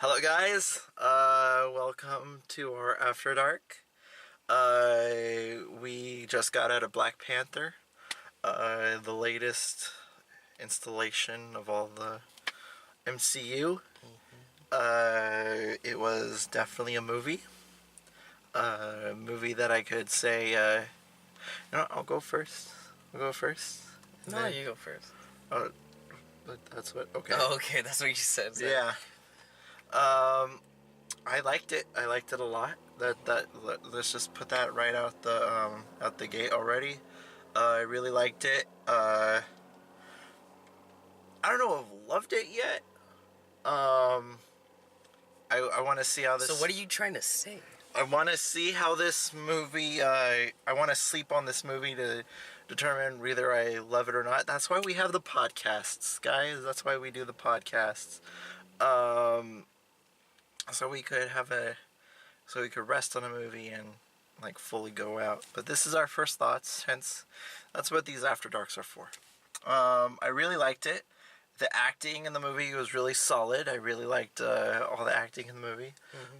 Hello, guys. Welcome to our Afterdark. We just got out of Black Panther, the latest installation of all the MCU. It was definitely a movie. A movie that I could say, I'll go first. I'll go first. No, you go first. Oh, but that's what. Okay. Oh, okay, that's what you said. So. Yeah. I liked it. I liked it a lot. Let's just put that right out the gate already. I really liked it. I don't know if I've loved it yet. I want to see how this. So what are you trying to say? I want to see how this movie. I want to sleep on this movie to determine whether I love it or not. That's why we have the podcasts, guys. That's why we do the podcasts. So we could rest on a movie and like fully go out. But this is our first thoughts, hence that's what these After Darks are for. I really liked it. The acting in the movie was really solid. I really liked all the acting in the movie.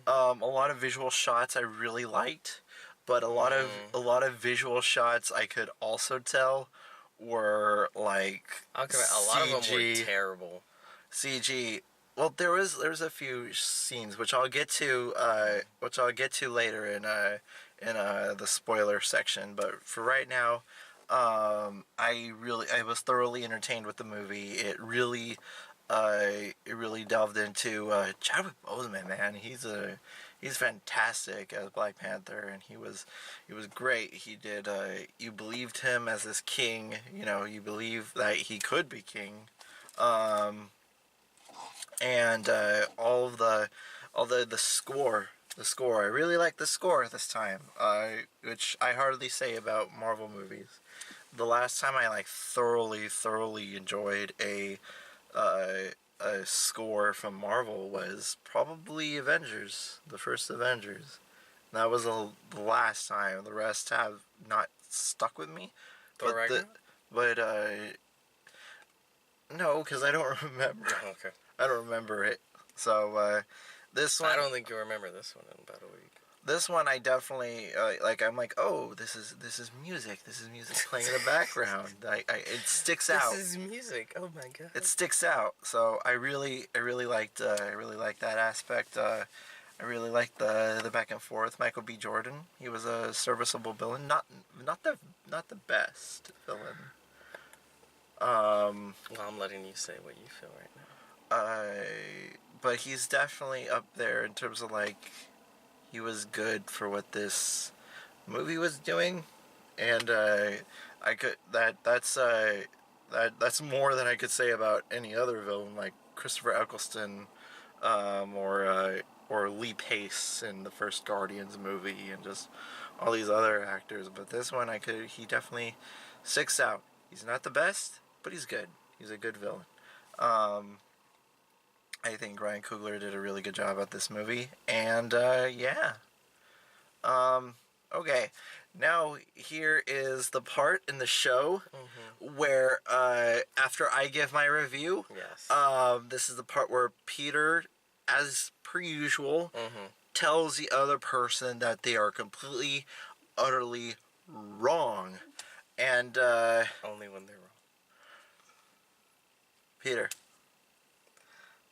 Mm-hmm. A lot of visual shots I really liked, but a lot of visual shots I could also tell were like a lot of them were terrible. CG. Well, there was a few scenes which I'll get to later in the spoiler section. But for right now, I was thoroughly entertained with the movie. It really delved into Chadwick Boseman. Man, he's fantastic as Black Panther, and he was great. He did. You believed him as this king. You know, you believe that he could be king. And all the score. I really like the score this time, which I hardly say about Marvel movies. The last time I thoroughly enjoyed a score from Marvel was probably Avengers, the first Avengers. That was the last time. The rest have not stuck with me. Thor Ragnarok? But no, because I don't remember. Oh, okay. I don't remember it. So, this one. I don't think you remember this one in about a week. This one I definitely I'm like, oh, this is music. This is music playing in the background. It sticks out. This is music. Oh my god. It sticks out. So I really liked that aspect. I really liked the back and forth. Michael B. Jordan. He was a serviceable villain. Not the best villain. Well, I'm letting you say what you feel right now. But he's definitely up there in terms of he was good for what this movie was doing, and that's more than I could say about any other villain like Christopher Eccleston, or Lee Pace in the first Guardians movie, and just all these other actors. But this one he definitely sticks out. He's not the best, but he's good. He's a good villain. I think Ryan Coogler did a really good job at this movie, and yeah. Okay, now here is the part in the show where after I give my review, yes, this is the part where Peter, as per usual, tells the other person that they are completely, utterly wrong, and only when they're wrong. Peter.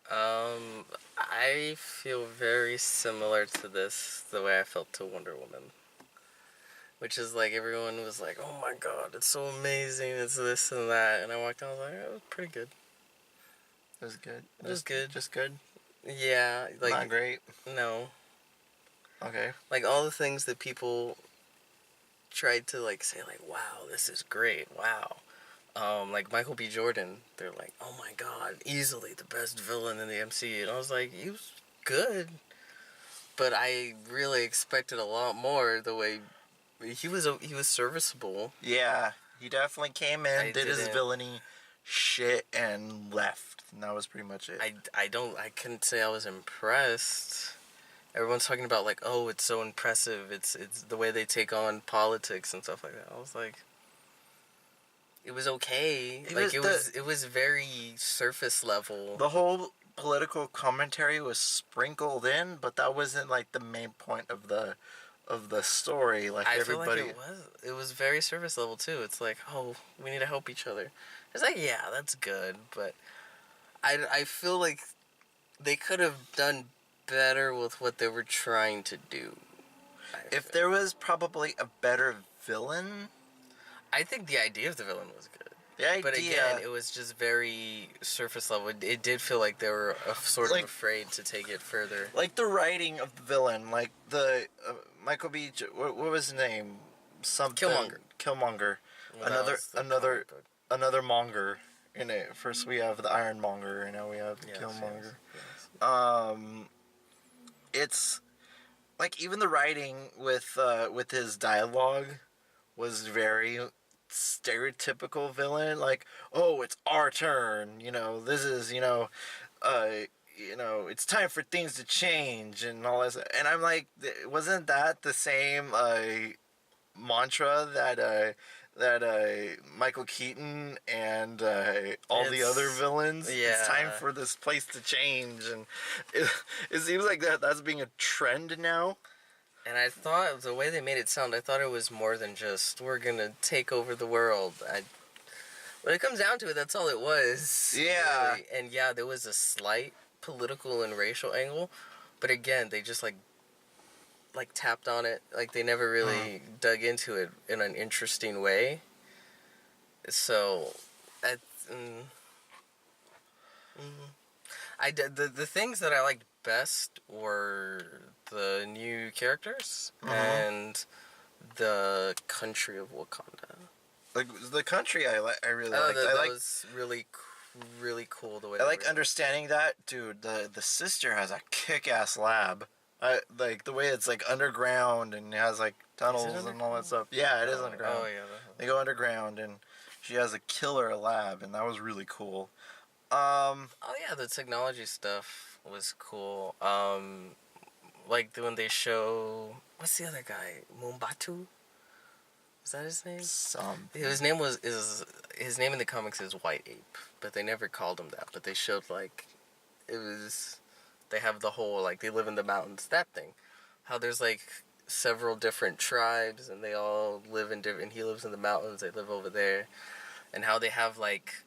I feel very similar to this, the way I felt to Wonder Woman. Which is everyone was like, oh my god, it's so amazing, it's this and that. And I walked out, I was like, it was pretty good. It was good? It was good. Just good? Yeah. Not great? No. Okay. All the things that people tried to say, wow, this is great, wow. Michael B. Jordan, they're like, oh my god, easily the best villain in the MCU. And I was like, he was good. But I really expected a lot more the way he was serviceable. Yeah, he definitely came in, did his villainy shit, and left. And that was pretty much it. I couldn't say I was impressed. Everyone's talking about oh, it's so impressive. It's the way they take on politics and stuff like that. I was like, it was okay. It was very surface level. The whole political commentary was sprinkled in, but that wasn't like the main point of the story. Like I everybody, feel like it was very surface level too. It's like, oh, we need to help each other. It's like, yeah, that's good, but I feel like they could have done better with what they were trying to do. if there was probably a better villain, I think the idea of the villain was good. the idea, But again, it was just very surface level. It did feel like they were sort of afraid to take it further. like the writing of the villain, like the Michael B. What was his name? Something Killmonger. Well, that was the comic book. Another monger in it. First we have the Ironmonger, and now we have the Killmonger. Yes. It's like even the writing with his dialogue was very stereotypical villain. Like, oh, it's our turn. This is it's time for things to change and all this. And I'm like, wasn't that the same mantra that Michael Keaton and all the other villains? Yeah. It's time for this place to change, and it seems like that's being a trend now. And I thought the way they made it sound, I thought it was more than just we're gonna take over the world. When it comes down to it, that's all it was. Yeah. Really. And yeah, there was a slight political and racial angle, but again, they just like tapped on it. Like they never really dug into it in an interesting way. So, the things that I liked best were the new characters and the country of Wakanda. Like the country, I really like. That was really cool the way. I like understanding that, dude. The sister has a kick-ass lab. Like the way it's like underground and it has like tunnels and all that stuff. Yeah, it is underground. Oh yeah. They go underground and she has a killer lab, and that was really cool. Oh yeah, the technology stuff was cool. Like when they show what's the other guy, Mumbatu? Is that his name? His name in the comics is White Ape, but they never called him that. But they showed like they have the whole like they live in the mountains, that thing. How there's like several different tribes and they all live in different. He lives in the mountains. They live over there, and how they have like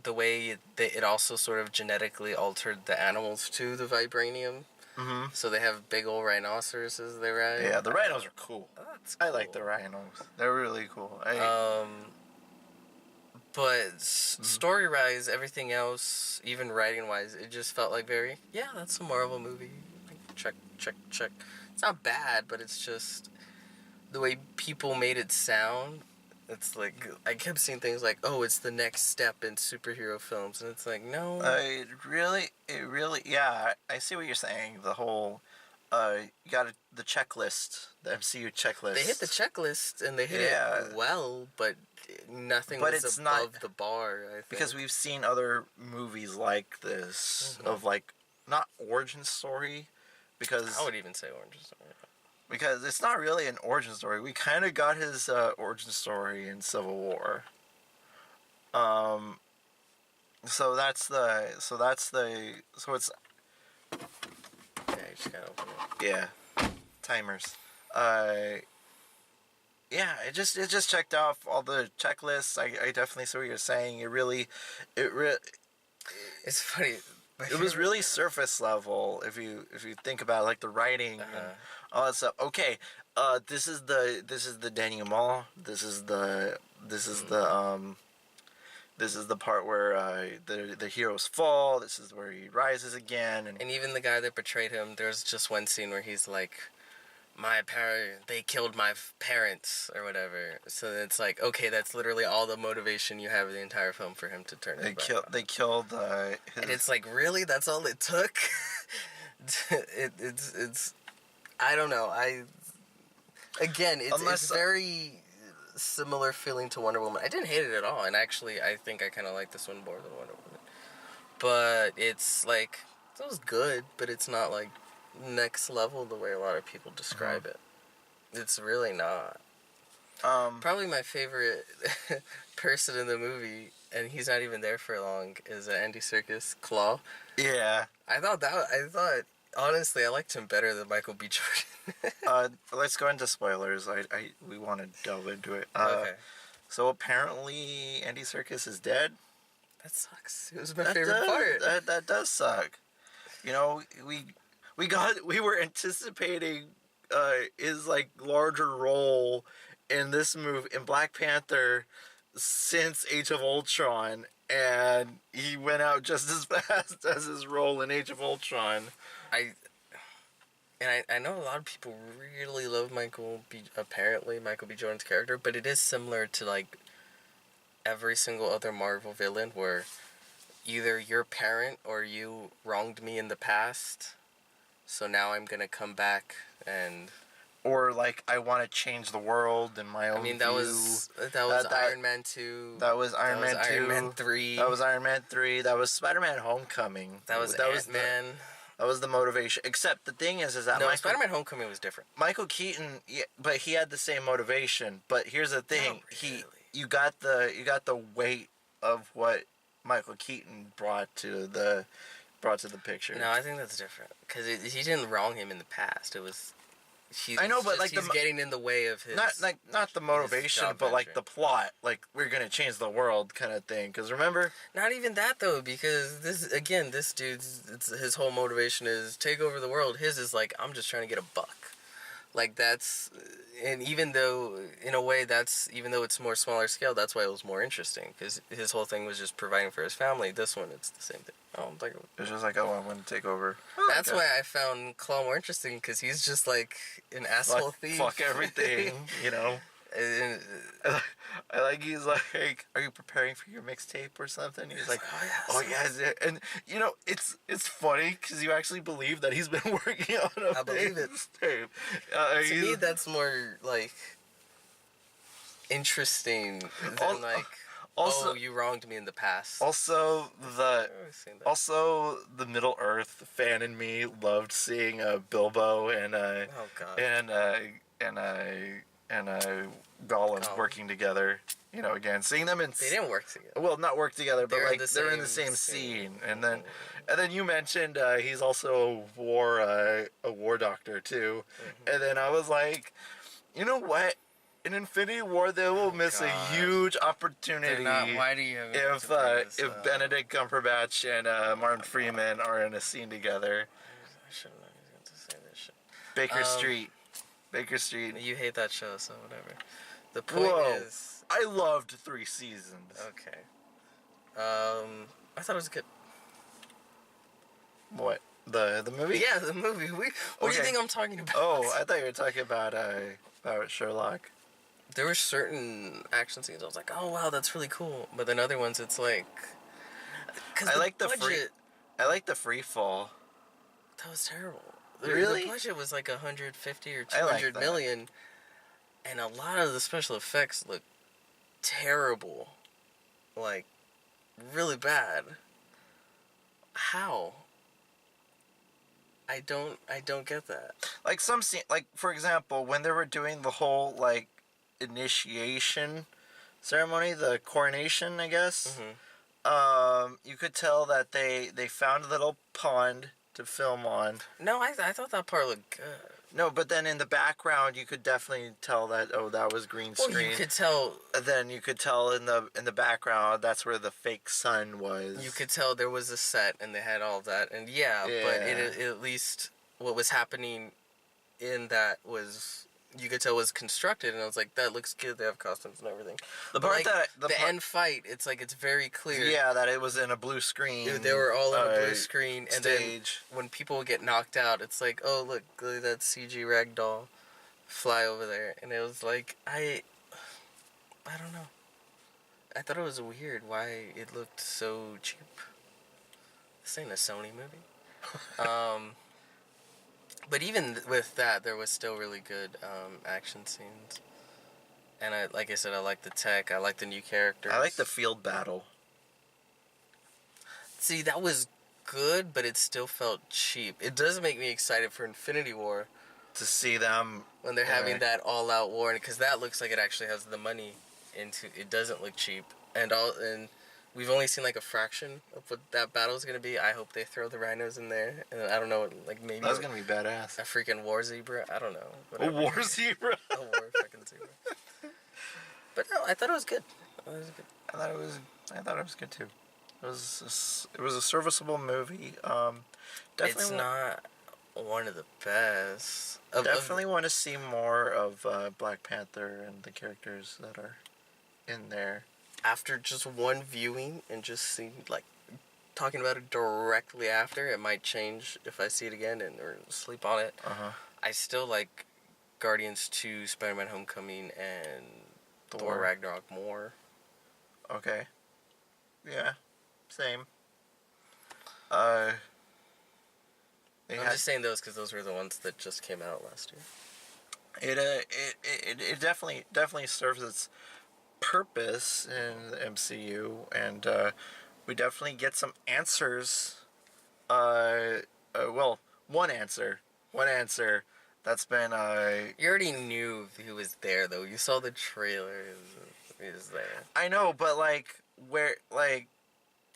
the way it also sort of genetically altered the animals to the vibranium. Mm-hmm. So they have big old rhinoceroses they ride. Yeah, the rhinos are cool. Oh, that's cool. I like the rhinos. They're really cool. But story-wise, everything else, even writing-wise, it just felt like that's a Marvel movie. Check. It's not bad, but it's just the way people made it sound. It's like, I kept seeing things like, oh, it's the next step in superhero films. And it's like, no. It really, yeah, I see what you're saying. The whole, you got the checklist, the MCU checklist. They hit the checklist, and they hit it well, but nothing was above the bar, I think. Because we've seen other movies like this, of like, not origin story, because... I would even say origin story. Because it's not really an origin story. We kind of got his origin story in Civil War. So it's... Yeah, you just gotta open it. Yeah. Timers. Yeah, it just checked off all the checklists. I definitely see what you're saying. It's funny. It was really surface level if you think about it, like the writing and all that stuff. Okay, this is the denouement. This is the part where the heroes fall. This is where he rises again. And even the guy that betrayed him, there's just one scene where he's like, they killed my parents or whatever. So it's like, okay, that's literally all the motivation you have in the entire film for him to turn. They killed his... And it's like, really? That's all it took? It's I don't know. It's very similar feeling to Wonder Woman. I didn't hate it at all, and actually I think I kind of like this one more than Wonder Woman. But it's like, it was good, but it's not like next level the way a lot of people describe it. It's really not. Probably my favorite person in the movie and he's not even there for long, is Andy Serkis, Claw. Yeah. I thought, honestly, I liked him better than Michael B. Jordan. Let's go into spoilers. We want to delve into it. Okay. So apparently Andy Serkis is dead. That sucks. It was my favorite part. That does suck. You know, we were anticipating his like larger role in this movie in Black Panther since Age of Ultron, and he went out just as fast as his role in Age of Ultron. I know a lot of people really love Michael B. Jordan's character, but it is similar to like every single other Marvel villain where either your parent or you wronged me in the past, so now I'm gonna come back and... Or like, I want to change the world in my own view. That was Iron Man 2. That was Iron Man 2. Iron Man 3. That was Iron Man 3. That was Spider-Man Homecoming. That was Ant-Man. That was the motivation. Except the thing is that Spider-Man Homecoming was different. Michael Keaton, yeah, but he had the same motivation. But here's the thing: you got the weight of what Michael Keaton brought to the picture. No, I think that's different because he didn't wrong him in the past. It was. I know, but he's getting in the way of his... Not the motivation, but like the plot. Like, we're going to change the world kind of thing. Because remember... Not even that, though, because this dude's... his whole motivation is take over the world. His is like, I'm just trying to get a buck. Like, that's... And even though, in a way, even though it's more smaller scale, that's why it was more interesting. Because his whole thing was just providing for his family. This one, it's the same thing. It's just like, I'm going to take over. That's why I found Claw more interesting, because he's just like an asshole thief. Fuck everything, you know? And, I like, he's like, are you preparing for your mixtape or something? He's like, oh yes. And, you know, it's funny, because you actually believe that he's been working on a mixtape. To me, that's more, like, interesting than, like... Also, you wronged me in the past. Also, the Middle Earth fan in me loved seeing Bilbo and Gollum working together. You know, again, seeing them in... They didn't work together. Well, not work together, but they're in the same scene. And then you mentioned he's also a war doctor too. Mm-hmm. And then I was like, you know what? In Infinity War, they will miss a huge opportunity if Benedict Cumberbatch and Martin Freeman are in a scene together. I shouldn't have even to say this shit. Baker Street. You hate that show, so whatever. The point is... I loved 3 seasons. Okay. I thought it was good. What? The movie? Yeah, the movie. What do you think I'm talking about? Oh, I thought you were talking about Sherlock. There were certain action scenes I was like, oh wow, that's really cool. But then other ones, it's like... I like the free fall. That was terrible. Really? The budget was like 150 or 200 million. And a lot of the special effects look terrible. Like, really bad. How? I don't get that. Like some scene, like for example, when they were doing the whole like initiation ceremony, the coronation, I guess. Mm-hmm. You could tell that they found a little pond to film on. No, I thought that part looked good. No, but then in the background, you could definitely tell that that was green screen. Well, you could tell. And then you could tell in the background that's where the fake sun was. You could tell there was a set and they had all that, and but it at least what was happening in that was. You could tell was constructed, and I was like, "That looks good. They have costumes and everything." The end fight, it's like it's very clear. Yeah, that it was in a blue screen. They were all in a blue screen, and stage. Then when people would get knocked out, it's like, "Oh, look at that CG ragdoll fly over there," and it was like, I don't know. I thought it was weird why it looked so cheap. This ain't a Sony movie. But even with that, there was still really good action scenes. And like I said, I like the tech. I like the new characters. I like the field battle. See, that was good, but it still felt cheap. It does make me excited for Infinity War. To see them... When they're having that all-out war. Because that looks like it actually has the money into... It doesn't look cheap. And we've only seen like a fraction of what that battle is gonna be. I hope they throw the rhinos in there, and I don't know, like maybe That's gonna be badass. a freaking war zebra. I don't know. A Whatever. war zebra. A war fucking zebra. But no, I thought it was good. It was good. I thought it was good too. It was a serviceable movie. Definitely It's not one of the best. Definitely want to see more of Black Panther and the characters that are in there. After just one viewing and just seeing, like, talking about it directly after, it might change if I see it again or sleep on it. I still like Guardians 2, Spider-Man Homecoming, and Thor Ragnarok more. Okay. Yeah. Same. I'm just saying those because those were the ones that just came out last year. It definitely serves its purpose in the MCU, and we definitely get some answers. Well, one answer that's been You already knew he was there, though. You saw the trailer. He was there. I know, but like where, like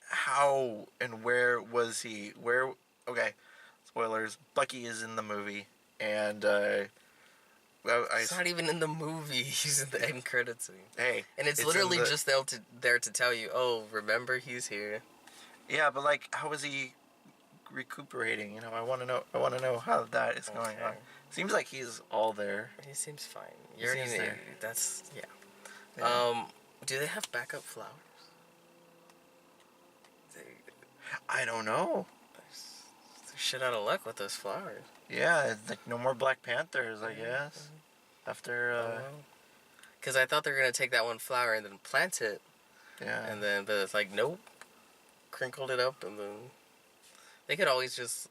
how and where was he? Where? Okay, spoilers. Bucky is in the movie, and He's not even in the movie. He's in the end credits scene. Hey, and it's literally just there to tell you, oh, remember he's here. Yeah, but like, how is he recuperating? You know, I want to know how that is going on. Seems like he's all there. He seems fine. He seems there. That's yeah. Do they have backup flowers? I don't know. They're shit out of luck with those flowers. Yeah, like no more Black Panthers, I guess. After, because I thought they were gonna take that one flower and then plant it. Yeah. And then, but it's like, nope. Crinkled it up, and then they could always just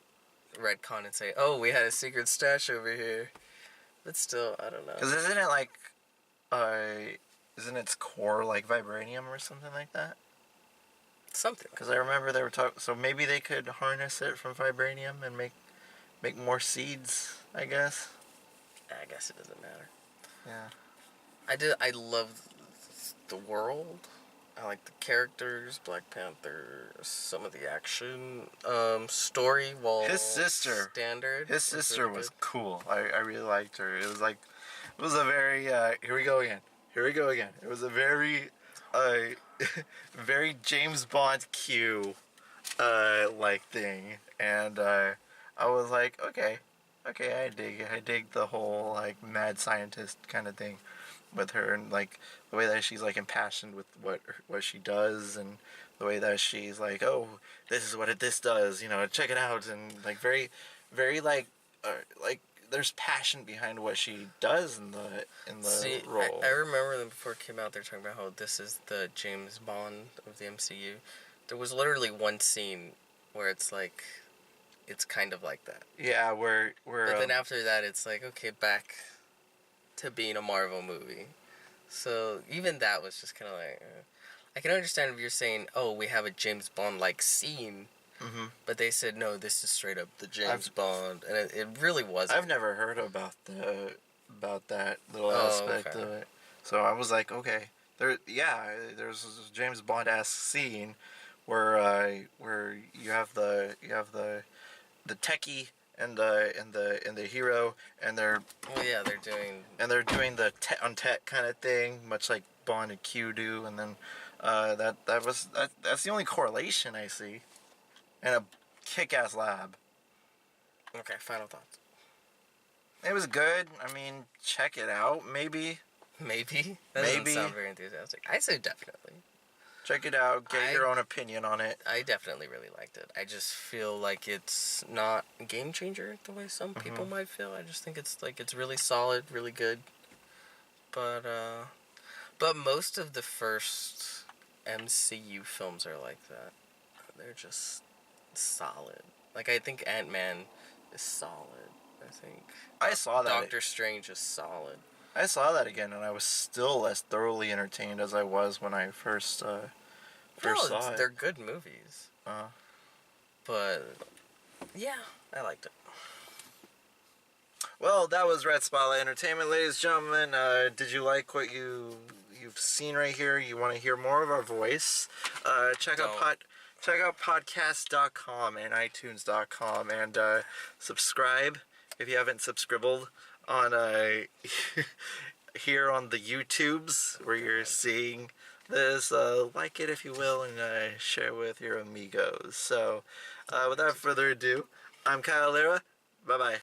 retcon and say, "Oh, we had a secret stash over here." But still, I don't know. Because isn't it like, isn't its core like vibranium or something like that? Something. Because I remember they were talking. So maybe they could harness it from vibranium and make more seeds. I guess. I guess it doesn't matter. Yeah. I love the world. I like the characters, Black Panther, some of the action, story. Well, his sister standard. His sister really was cool. I really liked her. It was a very here we go again. It was a very very James Bond Q like thing, and I was like, okay, I dig it. I dig the whole like mad scientist kind of thing with her, and like the way that she's like impassioned with what she does, and the way that she's like, oh, this is what this does, you know, check it out, and like very like there's passion behind what she does in the role. I remember them before it came out. They're talking about how this is the James Bond of the MCU. There was literally one scene where it's like, it's kind of like that. Yeah, where. But then after that, it's like, okay, back to being a Marvel movie. So even that was just kind of like, I can understand if you're saying, oh, we have a James Bond like scene, but they said no, this is straight up the James Bond, and it really wasn't. I've never heard about that little aspect of it, so I was like, okay, there's this James Bond-esque scene where you have the techie and the hero, and they're doing the on tech kind of thing, much like Bond and Q do, and then that's the only correlation I see, and a kick-ass lab. Okay, final thoughts. It was good. I mean, check it out. Maybe. That doesn't sound very enthusiastic. I say definitely. Check it out. Get your own opinion on it. I definitely really liked it. I just feel like it's not a game changer the way some people might feel. I just think it's really solid, really good. But most of the first MCU films are like that. They're just solid. Like, I think Ant-Man is solid. I think I saw that. Doctor Strange is solid. I saw that again, and I was still as thoroughly entertained as I was when I first saw it. They're good movies. But yeah, I liked it. Well, that was Red Spotlight Entertainment, ladies and gentlemen. Did you like what you you've seen right here, you want to hear more of our voice, check out podcast.com and iTunes.com, and subscribe if you haven't subscribed on here on the YouTubes where you're seeing this. Like it if you will, and share with your amigos. So without further ado, I'm Kyle Lira. Bye bye.